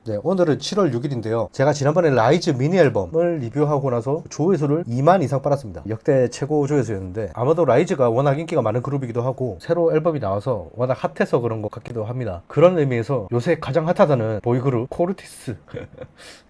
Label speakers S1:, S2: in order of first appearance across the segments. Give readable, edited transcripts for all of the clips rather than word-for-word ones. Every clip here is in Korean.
S1: 네, 오늘은 7월 6일인데요. 제가 지난번에 라이즈 미니 앨범을 리뷰하고 나서 조회수를 2만 이상 빨았습니다. 역대 최고 조회수였는데 아마도 라이즈가 워낙 인기가 많은 그룹이기도 하고 새로 앨범이 나와서 워낙 핫해서 그런 것 같기도 합니다. 그런 의미에서 요새 가장 핫하다는 보이그룹 코르티스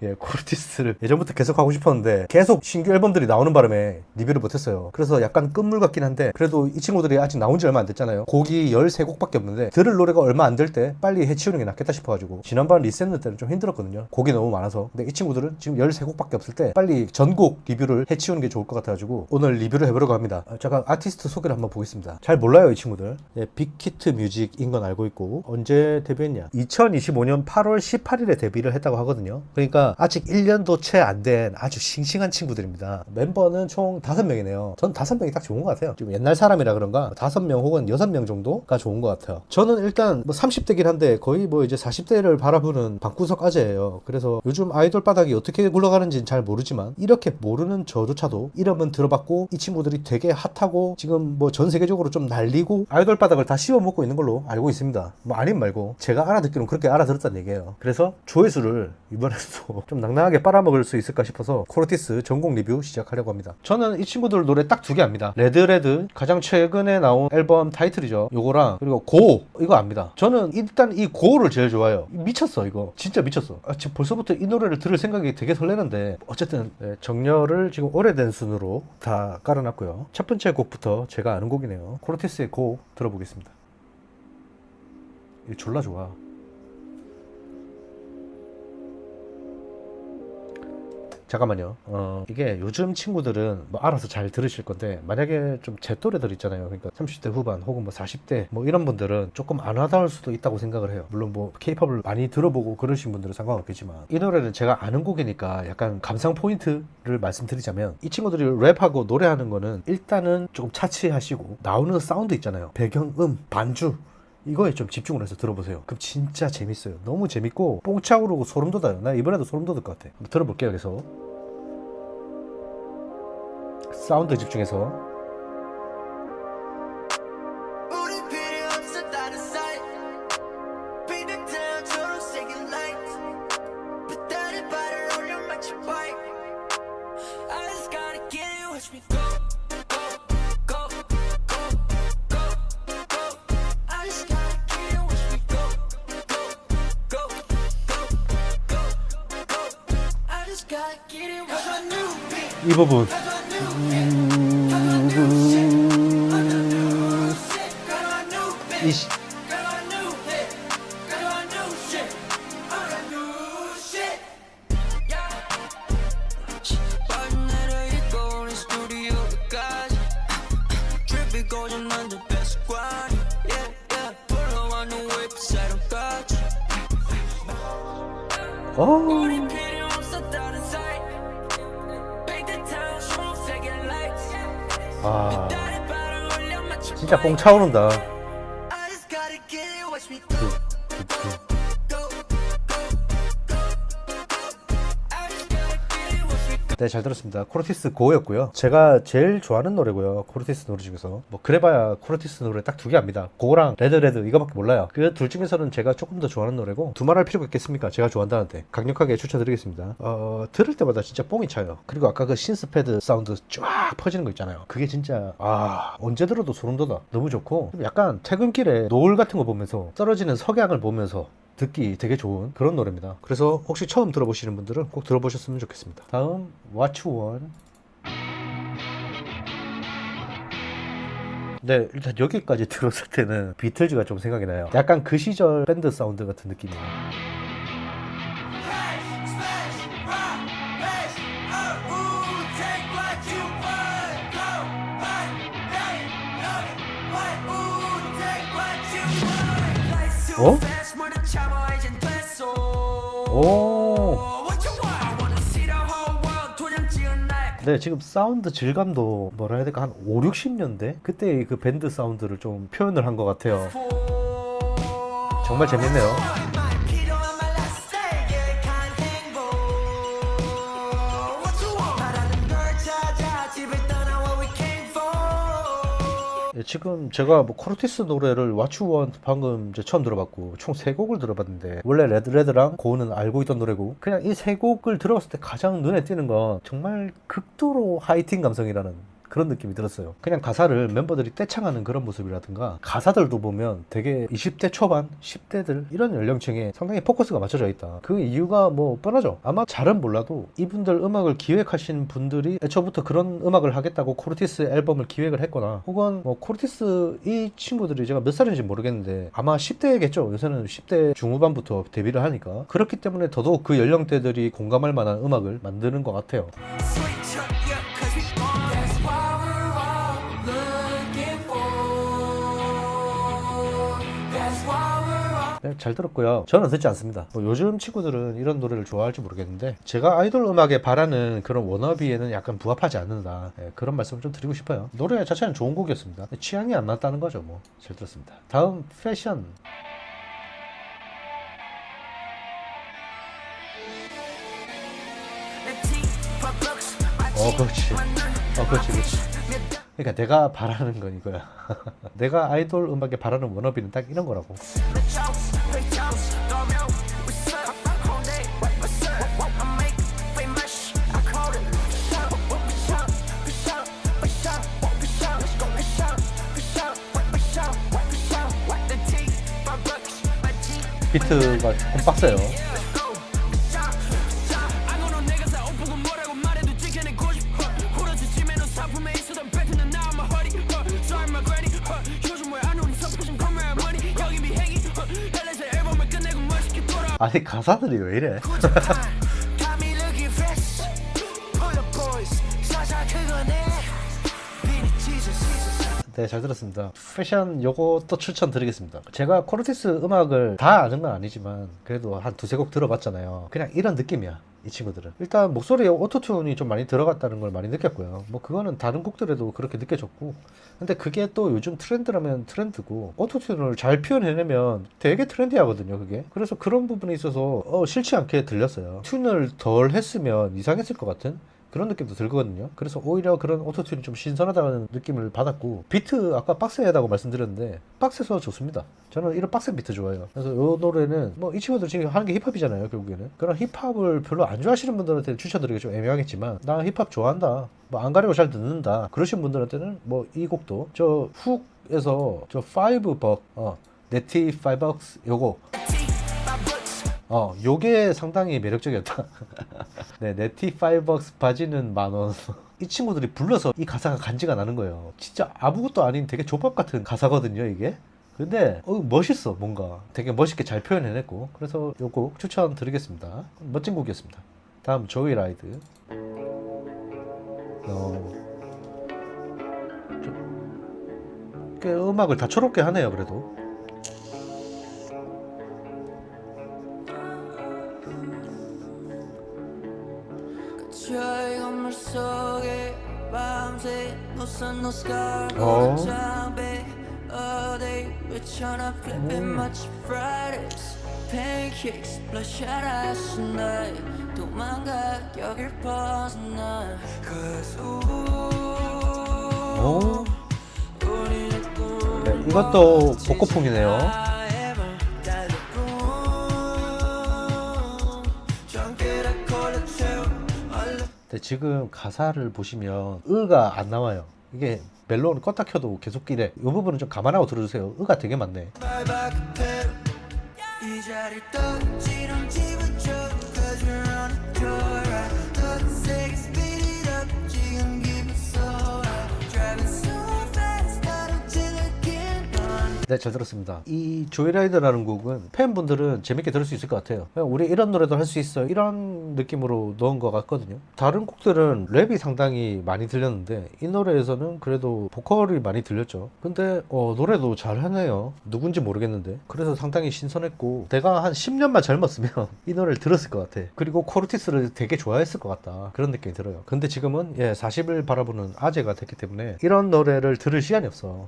S1: 예, 코르티스를 예전부터 계속 하고 싶었는데 계속 신규 앨범들이 나오는 바람에 리뷰를 못했어요. 그래서 약간 끝물 같긴 한데 그래도 이 친구들이 아직 나온 지 얼마 안 됐잖아요. 곡이 13곡밖에 없는데 들을 노래가 얼마 안 될 때 빨리 해치우는 게 낫겠다 싶어가지고 지난번 리셋는 때는 좀 힘들었거든요. 곡이 너무 많아서. 근데 이 친구들은 지금 13곡밖에 없을 때 빨리 전곡 리뷰를 해치우는 게 좋을 것 같아가지고 오늘 리뷰를 해보려고 합니다. 제가 아티스트 소개를 한번 보겠습니다. 잘 몰라요 이 친구들. 예, 빅히트 뮤직인 건 알고 있고 언제 데뷔했냐, 2025년 8월 18일에 데뷔를 했다고 하거든요. 그러니까 아직 1년도 채 안 된 아주 싱싱한 친구들입니다. 멤버는 총 5명이네요 전 5명이 딱 좋은 것 같아요. 지금 옛날 사람이라 그런가 5명 혹은 6명 정도가 좋은 것 같아요. 저는 일단 뭐 30대긴 한데 거의 뭐 이제 40대를 바라보는 방구석 아재예요. 그래서 요즘 아이돌 바닥이 어떻게 굴러가는지는 잘 모르지만 이렇게 모르는 저조차도 이름은 들어봤고 이 친구들이 되게 핫하고 지금 뭐 전 세계적으로 좀 날리고 아이돌 바닥을 다 씹어먹고 있는 걸로 알고 있습니다. 뭐 아님 말고 제가 알아듣기로는 그렇게 알아들었다는 얘기예요. 그래서 조회수를 이번에도 좀 낭낭하게 빨아먹을 수 있을까 싶어서 코르티스 전곡 리뷰 시작하려고 합니다. 저는 이 친구들 노래 딱 2개 압니다. 레드 가장 최근에 나온 앨범 타이틀이죠. 요거랑 그리고 고 이거 압니다. 저는 일단 이 고를 제일 좋아해요. 미쳤어 이거 진짜 미쳤어. 지금 벌써부터 이 노래를 들을 생각이 되게 설레는데 어쨌든 네, 정렬을 지금 오래된 순으로 다 깔아놨고요. 첫 번째 곡부터 제가 아는 곡이네요. 코르티스의 고 들어보겠습니다. 이거 졸라 좋아. 잠깐만요. 이게 요즘 친구들은 뭐 알아서 잘 들으실 건데 만약에 좀 제 또래들 있잖아요. 그러니까 30대 후반 혹은 뭐 40대 뭐 이런 분들은 조금 안 와닿을 수도 있다고 생각을 해요. 물론 뭐 케이팝을 많이 들어보고 그러신 분들은 상관없겠지만 이 노래는 제가 아는 곡이니까 약간 감상 포인트를 말씀드리자면 이 친구들이 랩하고 노래하는 거는 일단은 조금 차치하시고 나오는 사운드 있잖아요. 배경음, 반주 이거에 좀 집중을 해서 들어보세요. 그럼 진짜 재밌어요. 너무 재밌고 뽕 차오르고 소름 돋아요. 나 이번에도 소름 돋을 것 같아. 한번 들어볼게요. 계속 사운드 집중해서. 이 부분 아, 진짜 뽕 차오른다. 네, 잘 들었습니다. 코르티스 고였고요. 제가 제일 좋아하는 노래고요. 코르티스 노래 중에서 뭐 그래봐야 코르티스 노래 딱 2개 압니다. 고랑 레드 이거밖에 몰라요. 그 둘 중에서는 제가 조금 더 좋아하는 노래고 두말할 필요가 있겠습니까? 제가 좋아한다는데 강력하게 추천드리겠습니다. 들을 때마다 진짜 뽕이 차요. 그리고 아까 그 신스패드 사운드 쫙 퍼지는 거 있잖아요. 그게 진짜 언제 들어도 소름 돋아. 너무 좋고 약간 퇴근길에 노을 같은 거 보면서 떨어지는 석양을 보면서 듣기 되게 좋은 그런 노래입니다. 그래서 혹시 처음 들어보시는 분들은 꼭 들어보셨으면 좋겠습니다. 다음 What You Want. 네, 일단 여기까지 들었을 때는 비틀즈가 좀 생각이 나요. 약간 그 시절 밴드 사운드 같은 느낌이에요. 어? 오. 네, 지금 사운드 질감도 뭐라 해야 될까 한 5, 60년대? 그때 그 밴드 사운드를 좀 표현을 한 것 같아요. 정말 재밌네요. 예, 지금 제가 뭐 코르티스 노래를 왓츠원 방금 이제 처음 들어봤고 총 3곡을 들어봤는데 원래 레드랑 고우는 알고 있던 노래고 그냥 이 3곡을 들어봤을 때 가장 눈에 띄는 건 정말 극도로 하이틴 감성이라는 그런 느낌이 들었어요. 그냥 가사를 멤버들이 떼창하는 그런 모습이라든가 가사들도 보면 되게 20대 초반, 10대들 이런 연령층에 상당히 포커스가 맞춰져 있다. 그 이유가 뭐 뻔하죠. 아마 잘은 몰라도 이분들 음악을 기획하신 분들이 애초부터 그런 음악을 하겠다고 코르티스 앨범을 기획을 했거나 혹은 뭐 코르티스 이 친구들이 제가 몇 살인지 모르겠는데 아마 10대겠죠. 요새는 10대 중후반부터 데뷔를 하니까 그렇기 때문에 더더욱 그 연령대들이 공감할 만한 음악을 만드는 것 같아요. 네, 잘 들었고요. 저는 듣지 않습니다. 뭐 요즘 친구들은 이런 노래를 좋아할지 모르겠는데 제가 아이돌 음악에 바라는 그런 워너비에는 약간 부합하지 않는다. 네, 그런 말씀을 좀 드리고 싶어요. 노래 자체는 좋은 곡이었습니다. 취향이 안 맞다는 거죠. 뭐 잘 들었습니다. 다음 패션. 그렇지. 그러니까 내가 바라는 건 이거야. 내가 아이돌 음악에 바라는 워너비는 딱 이런 거라고. 비트가 조금 빡세요. 아니 가사들이 왜 이래? 네, 잘 들었습니다. 패션 요것도 추천드리겠습니다. 제가 코르티스 음악을 다 아는 건 아니지만 그래도 한 두세 곡 들어봤잖아요. 그냥 이런 느낌이야. 이 친구들은 일단 목소리에 오토튠이 좀 많이 들어갔다는 걸 많이 느꼈고요. 뭐 그거는 다른 곡들에도 그렇게 느껴졌고 근데 그게 또 요즘 트렌드라면 트렌드고 오토튠을 잘 표현해내면 되게 트렌디하거든요 그게. 그래서 그런 부분에 있어서 싫지 않게 들렸어요. 튠을 덜 했으면 이상했을 것 같은 그런 느낌도 들거든요. 그래서 오히려 그런 오토튠이 좀 신선하다는 느낌을 받았고 비트 아까 빡세하다고 말씀드렸는데 빡세서 좋습니다. 저는 이런 빡센 비트 좋아해요. 그래서 이 노래는 뭐 이 친구들 지금 하는 게 힙합이잖아요 결국에는. 그런 힙합을 별로 안 좋아하시는 분들한테는 추천드리기 좀 애매하겠지만 나 힙합 좋아한다 뭐 안 가리고 잘 듣는다 그러신 분들한테는 뭐 이 곡도 저 훅에서 저 5벅 네티 5벅스 요거 요게 상당히 매력적이었다. 네, 네티 5벅스 바지는 10,000원. 이 친구들이 불러서 이 가사가 간지가 나는 거예요. 진짜 아무것도 아닌 되게 조밥 같은 가사거든요, 이게. 근데 멋있어, 뭔가. 되게 멋있게 잘 표현해냈고. 그래서 요 곡 추천드리겠습니다. 멋진 곡이었습니다. 다음 조이라이드. 꽤 음악을 다채롭게 하네요, 그래도. 네, 이것도 복고풍이네요. 네, 지금 가사를 보시면 으가 안 나와요. 이게 멜론을 껐다 켜도 계속 끼래. 이 부분은 좀 감안하고 들어주세요. 으가 되게 많네. 네, 잘 들었습니다. 이 조이라이드라는 곡은 팬분들은 재밌게 들을 수 있을 것 같아요. 그냥 우리 이런 노래도 할 수 있어 이런 느낌으로 넣은 것 같거든요. 다른 곡들은 랩이 상당히 많이 들렸는데 이 노래에서는 그래도 보컬이 많이 들렸죠. 근데 노래도 잘하네요. 누군지 모르겠는데 그래서 상당히 신선했고 내가 한 10년만 젊었으면 이 노래를 들었을 것 같아. 그리고 코르티스를 되게 좋아했을 것 같다 그런 느낌이 들어요. 근데 지금은 40을 바라보는 아재가 됐기 때문에 이런 노래를 들을 시간이 없어.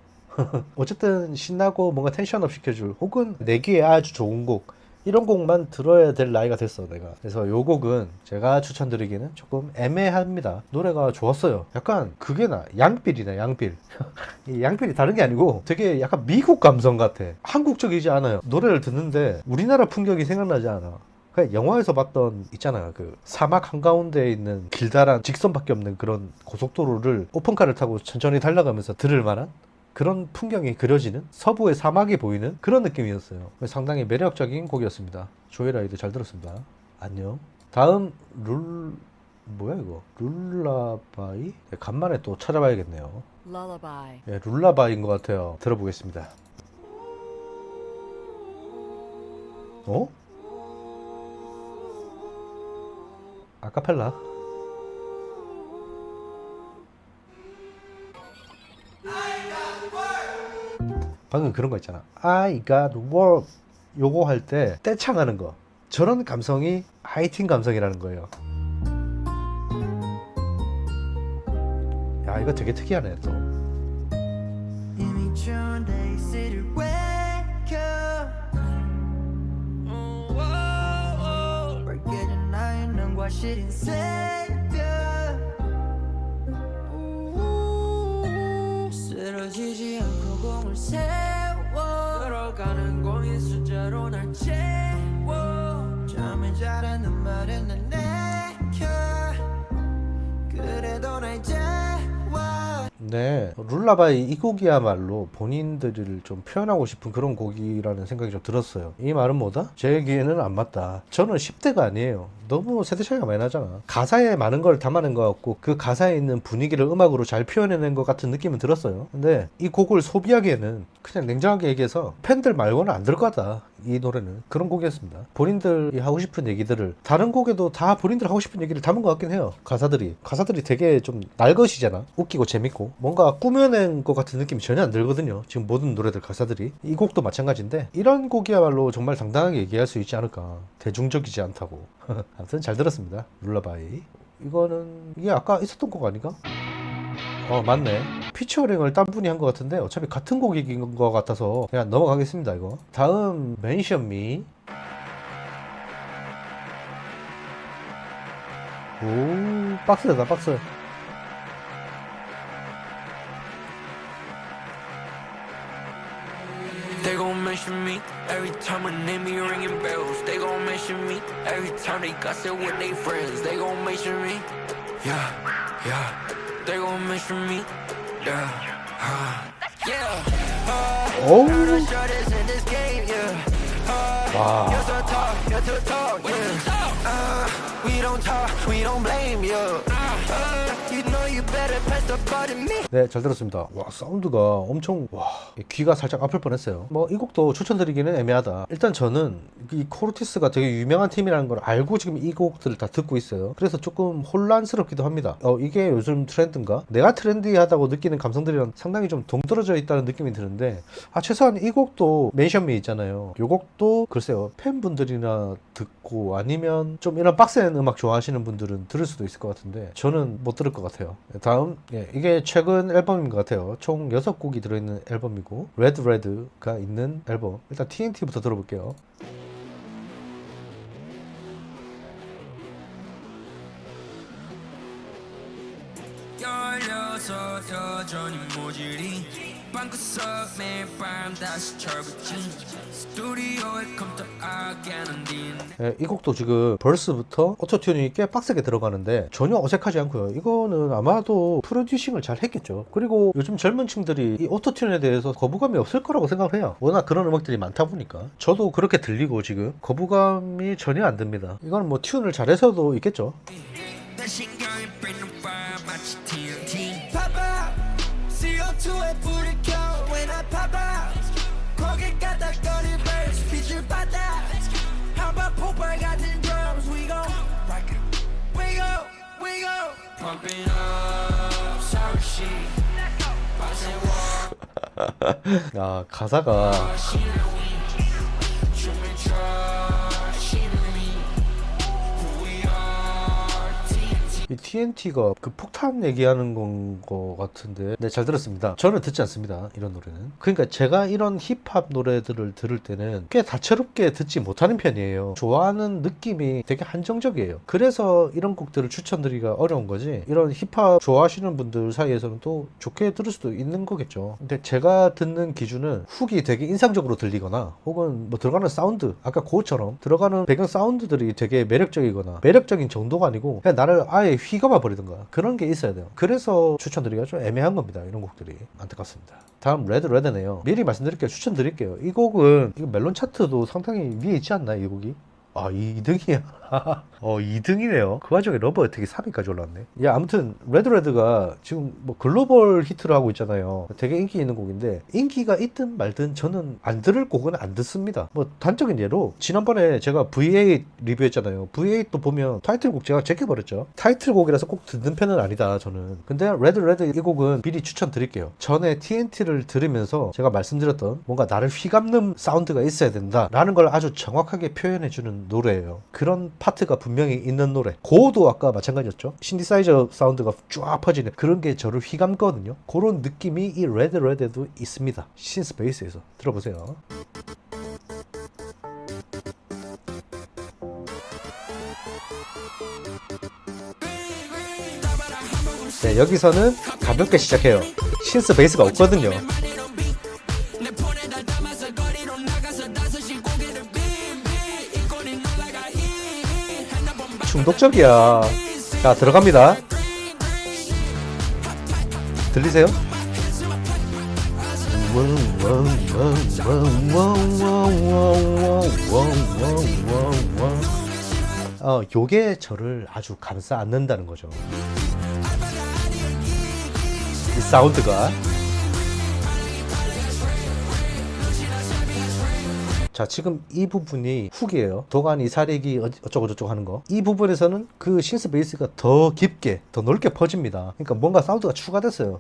S1: 어쨌든 신나고 뭔가 텐션업 시켜줄 혹은 내 귀에 아주 좋은 곡 이런 곡만 들어야 될 나이가 됐어 내가. 그래서 요 곡은 제가 추천드리기는 조금 애매합니다. 노래가 좋았어요. 약간 그게 양필이네 양필. 이 양필이 다른 게 아니고 되게 약간 미국 감성 같아. 한국적이지 않아요. 노래를 듣는데 우리나라 풍경이 생각나지 않아. 그냥 영화에서 봤던 있잖아, 그 사막 한가운데에 있는 길다란 직선밖에 없는 그런 고속도로를 오픈카를 타고 천천히 달려가면서 들을 만한 그런 풍경이 그려지는, 서부의 사막이 보이는 그런 느낌이었어요. 상당히 매력적인 곡이었습니다. 조이라이드 잘 들었습니다. 안녕. 다음 뭐야 이거? 룰라바이? 네, 간만에 또 찾아봐야겠네요.
S2: Lullaby.
S1: 네, 룰라바이인 것 같아요. 들어보겠습니다. 어? 아카펠라. 방금 그런 거 있잖아. I got work. 요거 할 때 떼창하는 거. 저런 감성이 하이틴 감성이라는 거예요. 야, 이거 되게 특이하네 또.
S3: 이미 추운 데이스를 wake up 밝게진 나의 눈과 시린 새벽 쓰러지지 않고 공을 세워 걸어가는 공인 숫자로 날 채워 잠을 자라는 말은 난 내켜 그래도 날 재워.
S1: 네, 룰라바이 이 곡이야말로 본인들을 좀 표현하고 싶은 그런 곡이라는 생각이 좀 들었어요. 이 말은 뭐다? 제 귀에는 안 맞다. 저는 10대가 아니에요. 너무 세대 차이가 많이 나잖아. 가사에 많은 걸 담아낸 것 같고 그 가사에 있는 분위기를 음악으로 잘 표현해낸 것 같은 느낌은 들었어요. 근데 이 곡을 소비하기에는 그냥 냉정하게 얘기해서 팬들 말고는 안 될 거다. 이 노래는 그런 곡이었습니다. 본인들이 하고 싶은 얘기들을 다른 곡에도 다 본인들 하고 싶은 얘기를 담은 것 같긴 해요. 가사들이 되게 좀 날것이잖아. 웃기고 재밌고 뭔가 꾸며낸 것 같은 느낌이 전혀 안 들거든요. 지금 모든 노래들 가사들이. 이 곡도 마찬가지인데 이런 곡이야말로 정말 당당하게 얘기할 수 있지 않을까. 대중적이지 않다고. 아무튼 잘 들었습니다. 룰라바이. 이거는 이게 아까 있었던 곡 아닌가? 맞네. 피처링을 딴 분이 한 것 같은데 어차피 같은 곡인 것 같아서 그냥 넘어가겠습니다. 이거 다음 Mention Me. 오, 박스다 박스.
S3: They gon' mention me every time my name be ringing bells. They gon' mention me every time they gossip with they friends. They gon' mention me, yeah, yeah. They gon' mention me, yeah, yeah.
S1: 오.
S3: Now the shortest in this game, yeah.
S1: 와.
S3: You're so tall, you're too tall, yeah. We don't blame you. You know you better press the button me.
S1: 네, 잘 들었습니다. 와, 사운드가 엄청, 와, 귀가 살짝 아플 뻔했어요. 뭐 이 곡도 추천드리기는 애매하다. 일단 저는 이 코르티스가 되게 유명한 팀이라는 걸 알고 지금 이 곡들을 다 듣고 있어요. 그래서 조금 혼란스럽기도 합니다. 이게 요즘 트렌드인가? 내가 트렌디하다고 느끼는 감성들이랑 상당히 좀 동떨어져 있다는 느낌이 드는데, 최소한 이 곡도 Mention Me 있잖아요. 이 곡도 글쎄요, 팬분들이나 듣고 아니면 좀 이런 빡센 음악 좋아하시는 분들은 들을 수도 있을 것 같은데 저는 못 들을 것 같아요. 다음, 이게 최근 앨범인 것 같아요. 총 6곡이 들어있는 앨범이고 레드 레드가 있는 앨범. 일단 TNT부터 들어볼게요.
S3: 열려서 여전히 모질이 방구석 매일 밤 다시 철붙이 스튜디오에 컴퓨터 하게는 딘.
S1: 이 곡도 지금 벌스부터 오토튠이 꽤 빡세게 들어가는데 전혀 어색하지 않고요. 이거는 아마도 프로듀싱을 잘 했겠죠. 그리고 요즘 젊은 층들이 이 오토튠에 대해서 거부감이 없을 거라고 생각을 해요. 워낙 그런 음악들이 많다 보니까. 저도 그렇게 들리고 지금 거부감이 전혀 안 듭니다. 이건 뭐 튠을 잘해서도 있겠죠.
S3: 내 신경이 뺏는 밤 마치 TNT Pop out CO2에 불을 켜 When I pop out 거기 까닥거리 verse 빛을 받아 How about 폭발 같은 drums We gon' rock it We go Pumping up Sour shit 밤새
S1: 야, 가사가
S3: 춤을 춰
S1: 이 TNT가 그 폭탄 얘기하는 건 거 같은데 네, 잘 들었습니다. 저는 듣지 않습니다. 이런 노래는. 그러니까 제가 이런 힙합 노래들을 들을 때는 꽤 다채롭게 듣지 못하는 편이에요. 좋아하는 느낌이 되게 한정적이에요. 그래서 이런 곡들을 추천드리기가 어려운 거지, 이런 힙합 좋아하시는 분들 사이에서는 또 좋게 들을 수도 있는 거겠죠. 근데 제가 듣는 기준은 훅이 되게 인상적으로 들리거나 혹은 뭐 들어가는 사운드, 아까 그것처럼 들어가는 배경 사운드들이 되게 매력적이거나, 매력적인 정도가 아니고 그냥 나를 아예 휘감아 버리던가 그런 게 있어야 돼요. 그래서 추천드리기가 좀 애매한 겁니다. 이런 곡들이. 안타깝습니다. 다음 레드네요. 미리 말씀드릴게요. 추천드릴게요. 이 곡은 이거 멜론 차트도 상당히 위에 있지 않나요? 이 곡이? 아, 2등이야. 2등이네요. 그 와중에 러브 어택이 3위까지 올라왔네. 야, 아무튼 레드가 지금 뭐 글로벌 히트를 하고 있잖아요. 되게 인기 있는 곡인데, 인기가 있든 말든 저는 안 들을 곡은 안 듣습니다. 뭐 단적인 예로 지난번에 제가 V8 리뷰했잖아요. V8도 보면 타이틀곡 제가 제껴버렸죠. 타이틀곡이라서 꼭 듣는 편은 아니다, 저는. 근데 레드 이 곡은 미리 추천드릴게요. 전에 TNT를 들으면서 제가 말씀드렸던 뭔가 나를 휘감는 사운드가 있어야 된다 라는 걸 아주 정확하게 표현해주는 노래예요. 그런 파트가 분명히 있는 노래. 고도 아까 마찬가지였죠. 신디사이저 사운드가 쫙 퍼지는 그런 게 저를 휘감거든요. 그런 느낌이 이 레드에도 있습니다. 신스 베이스에서 들어보세요. 네, 여기서는 가볍게 시작해요. 신스 베이스가 없거든요. 중독적이야. 자, 들어갑니다. 들리세요? 요게 저를 아주 감싸 안는다는 거죠. 이 사운드가. 자, 지금 이 부분이 훅이에요. 도가니 사리기 어쩌고저쩌고 하는 거. 이 부분에서는 그 신스 베이스가 더 깊게, 더 넓게 퍼집니다. 그러니까 뭔가 사운드가 추가됐어요.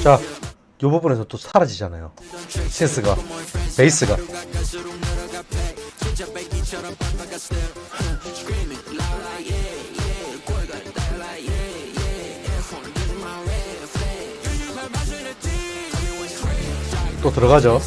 S1: 자, 이 부분에서 또 사라지잖아요. 신스가, 베이스가. 또 들어가죠.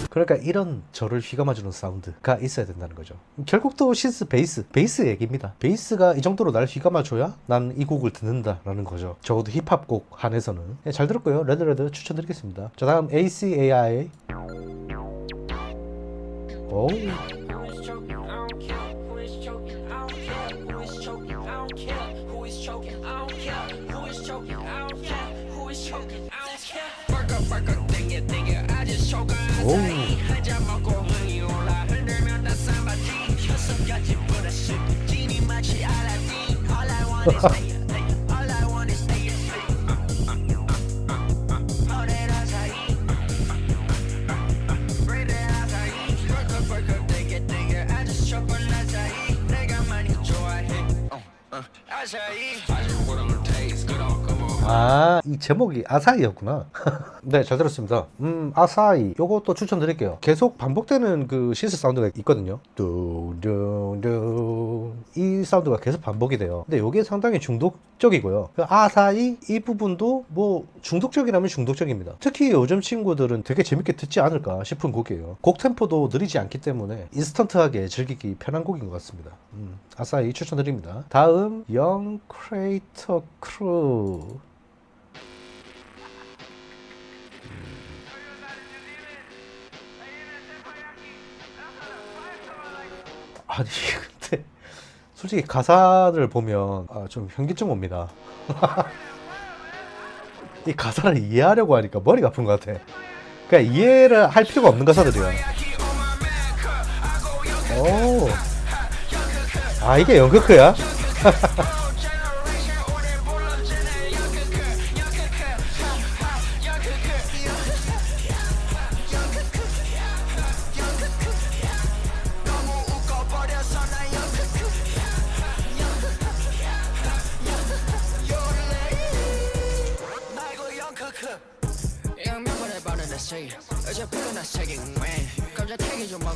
S1: 그러니까 이런 저를 휘감아주는 사운드가 있어야 된다는 거죠. 결국 또 신스 베이스 얘기입니다. 베이스가 이 정도로 날 휘감아줘야 난 이 곡을 듣는다라는 거죠. 적어도 힙합곡 한에서는. 네, 잘 들었고요. 레드 추천드리겠습니다. 자, 다음 ACAI. 오. 오. 아, 이 제목이 아사히였구나. 네, 잘 들었습니다. 아사히. 요것도 추천드릴게요. 계속 반복되는 그 신스 사운드가 있거든요. 뚜두두. 이 사운드가 계속 반복이 돼요. 근데 요게 상당히 중독적이고요. 아사히 이 부분도 뭐 중독적이라면 중독적입니다. 특히 요즘 친구들은 되게 재밌게 듣지 않을까 싶은 곡이에요. 곡 템포도 느리지 않기 때문에 인스턴트하게 즐기기 편한 곡인 것 같습니다. 아사히 추천드립니다. 다음 영 크레이터 크루. 아니, 근데 솔직히 가사를 보면 좀 현기증 옵니다. 이 가사를 이해하려고 하니까 머리가 아픈 것 같아. 그러니까 이해를 할 필요가 없는 가사들이야. 오. 아, 이게 연극크야?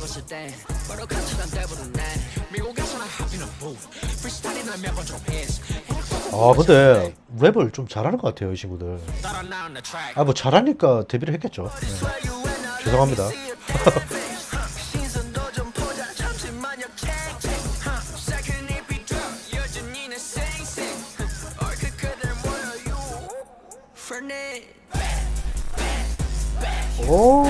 S3: sedan 바로 가처럼 대부분 난 미국에서나 합의는 booth freestyle이나 몇번 좀 했어
S1: 아 근데 랩을 좀 잘하는 것 같아요 이 친구들.
S3: 따라 나온 the track
S1: 아 뭐 잘하니까 데뷔를 했겠죠. 네. 죄송합니다.
S3: 신선도 좀 보자 잠시만 역행 second EP drop 여전히 내 생생 얼핏 그들 모여 Fernet
S1: 오.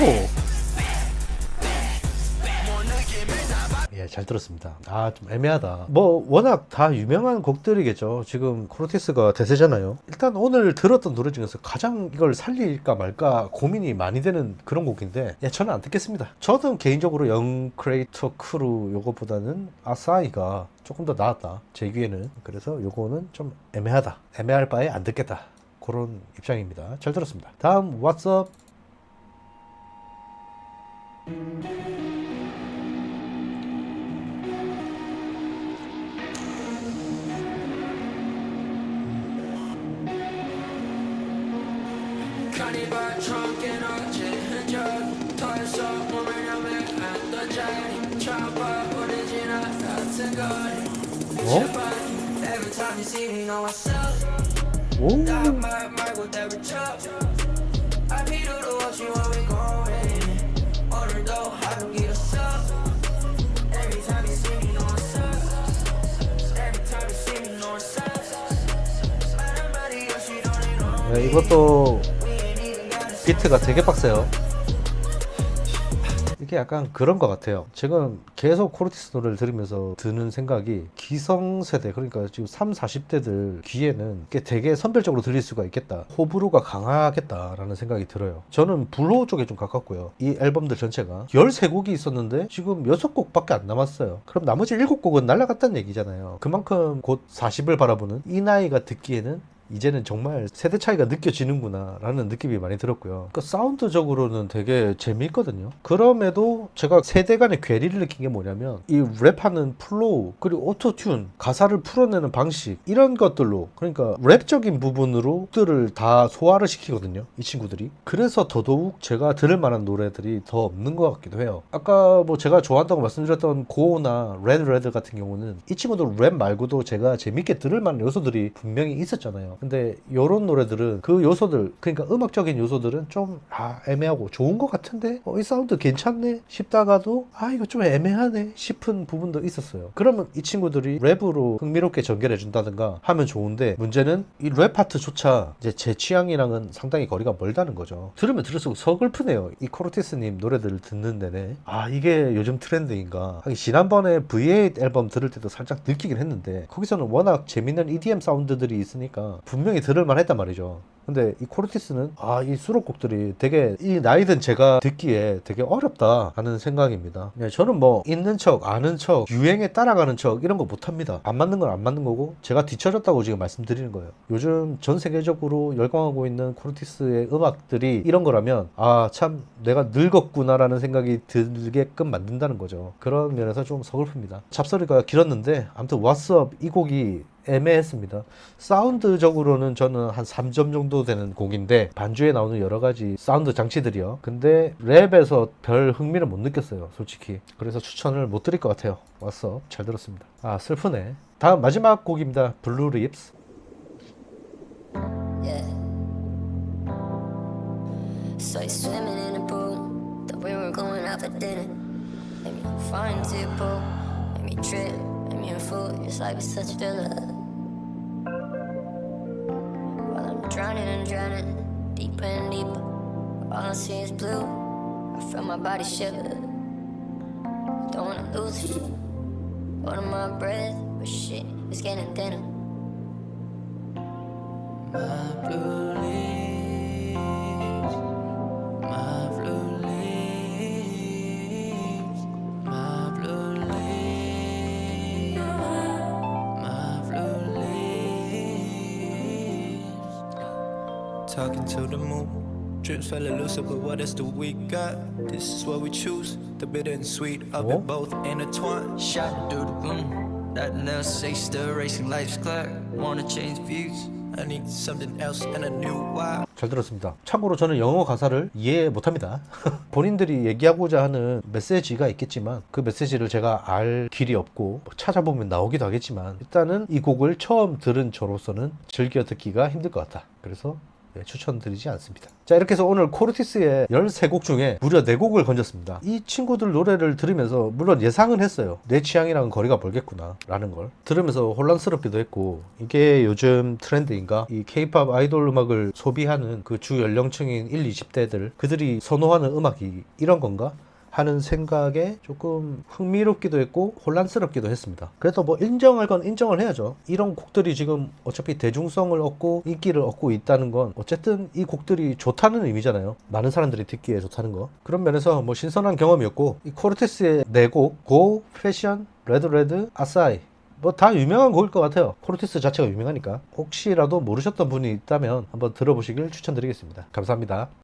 S1: 예, 잘 들었습니다. 아, 좀 애매하다. 뭐, 워낙 다 유명한 곡들이겠죠. 지금 코르티스가 대세잖아요. 일단 오늘 들었던 노래 중에서 가장 이걸 살릴까 말까 고민이 많이 되는 그런 곡인데, 예, 저는 안 듣겠습니다. 저는 개인적으로 영 크리에이터 크루 요거보다는 아사히가 조금 더 나았다. 제 귀에는. 그래서 요거는 좀 애매하다. 애매할 바에 안 듣겠다. 그런 입장입니다. 잘 들었습니다. 다음, What's Up?
S3: 카니발 트렁크에 어제 흔적 터에서 몸을 남에 앉던 자리 차봐 오래지나 같은 거리 제발 Every time you see me know what's up
S1: 오.
S3: 말 말고 never chop 알 필요도 없이 where we going 오늘도 하루 길었어 Every time you see me know what's up Every time you see me know what's up 말한 말이 없이 don't even know
S1: 네, 이것도 비트가 되게 빡세요. 이게 약간 그런 것 같아요. 지금 계속 코르티스 노래를 들으면서 드는 생각이 기성세대, 그러니까 지금 30, 40대들 귀에는 이게 되게 선별적으로 들릴 수가 있겠다. 호불호가 강하겠다라는 생각이 들어요. 저는 블루호 쪽에 좀 가깝고요. 이 앨범들 전체가 13곡이 있었는데 지금 6곡밖에 안 남았어요. 그럼 나머지 7곡은 날아갔다는 얘기잖아요. 그만큼 곧 40을 바라보는 이 나이가 듣기에는 이제는 정말 세대 차이가 느껴지는구나 라는 느낌이 많이 들었고요. 그 사운드적으로는 되게 재미있거든요. 그럼에도 제가 세대 간의 괴리를 느낀 게 뭐냐면 이 랩하는 플로우 그리고 오토튠 가사를 풀어내는 방식 이런 것들로 그러니까 랩적인 부분으로 들을 다 소화를 시키거든요 이 친구들이. 그래서 더더욱 제가 들을 만한 노래들이 더 없는 것 같기도 해요. 아까 뭐 제가 좋아한다고 말씀드렸던 고나 레드 같은 경우는 이 친구들 랩 말고도 제가 재밌게 들을 만한 요소들이 분명히 있었잖아요. 근데 요런 노래들은 그 요소들 그러니까 음악적인 요소들은 좀 애매하고 좋은 것 같은데 이 사운드 괜찮네 싶다가도 이거 좀 애매하네 싶은 부분도 있었어요. 그러면 이 친구들이 랩으로 흥미롭게 전개를 해준다든가 하면 좋은데 문제는 이 랩 파트조차 이제 제 취향이랑은 상당히 거리가 멀다는 거죠. 들으면 들을수록 서글프네요. 이 코르티스님 노래들을 듣는 내내 이게 요즘 트렌드인가. 지난번에 V8 앨범 들을 때도 살짝 느끼긴 했는데 거기서는 워낙 재밌는 EDM 사운드들이 있으니까 분명히 들을만 했단 말이죠. 근데 이 코르티스는 이 수록곡들이 되게 이 나이든 제가 듣기에 되게 어렵다 하는 생각입니다. 네, 저는 뭐 있는 척 아는 척 유행에 따라가는 척 이런 거 못합니다. 안 맞는 건 안 맞는 거고 제가 뒤처졌다고 지금 말씀드리는 거예요. 요즘 전 세계적으로 열광하고 있는 코르티스의 음악들이 이런 거라면 참 내가 늙었구나 라는 생각이 들게끔 만든다는 거죠. 그런 면에서 좀 서글픕니다. 잡소리가 길었는데 아무튼 What's Up 이 곡이 애매했습니다. 사운드적으로는 저는 한 3점 정도 되는 곡인데 반주에 나오는 여러 가지 사운드 장치들이요. 근데 랩에서 별 흥미를 못 느꼈어요, 솔직히. 그래서 추천을 못 드릴 것 같아요. 왔어, 잘 들었습니다. 슬프네. 다음 마지막 곡입니다. 블루 립스.
S2: Yeah. So you're swimming in the pool. Thought we were going out for dinner. Made me fall into your pool. Made me trip. Made me a fool. Your life is such a thriller. While I'm drowning and drowning, deeper and deeper. All I see is blue. I feel my body shiver. Don't wanna lose you. Holding my breath, but shit, it's getting thinner.
S3: My blue lips, my blue lips, my blue lips, my blue lips. Talking to the moon, drips fell elusive, but what else do we got? This is what we choose, the bitter and sweet of it both intertwined. Shot through the room, nothing else, say still racing, life's clear. Wanna change views. I need something else and a new vibe.
S1: 잘 들었습니다. 참고로 저는 영어 가사를 이해 못합니다. 본인들이 얘기하고자 하는 메시지가 있겠지만 그 메시지를 제가 알 길이 없고 찾아보면 나오기도 하겠지만 일단은 이 곡을 처음 들은 저로서는 즐겨 듣기가 힘들 것 같다. 그래서 추천드리지 않습니다. 자, 이렇게 해서 오늘 코르티스의 13곡 중에 무려 4곡을 건졌습니다. 이 친구들 노래를 들으면서 물론 예상은 했어요. 내 취향이랑은 거리가 멀겠구나 라는 걸 들으면서 혼란스럽기도 했고, 이게 요즘 트렌드인가? 이 K-POP 아이돌 음악을 소비하는 그 주 연령층인 1, 20대들 그들이 선호하는 음악이 이런 건가? 하는 생각에 조금 흥미롭기도 했고 혼란스럽기도 했습니다. 그래도 뭐 인정할 건 인정을 해야죠. 이런 곡들이 지금 어차피 대중성을 얻고 인기를 얻고 있다는 건 어쨌든 이 곡들이 좋다는 의미잖아요. 많은 사람들이 듣기에 좋다는 거. 그런 면에서 뭐 신선한 경험이었고, 이 코르테스의 4곡 고, 패션, 레드 레드, 아싸이 뭐 다 유명한 곡일 것 같아요. 코르테스 자체가 유명하니까 혹시라도 모르셨던 분이 있다면 한번 들어보시길 추천드리겠습니다. 감사합니다.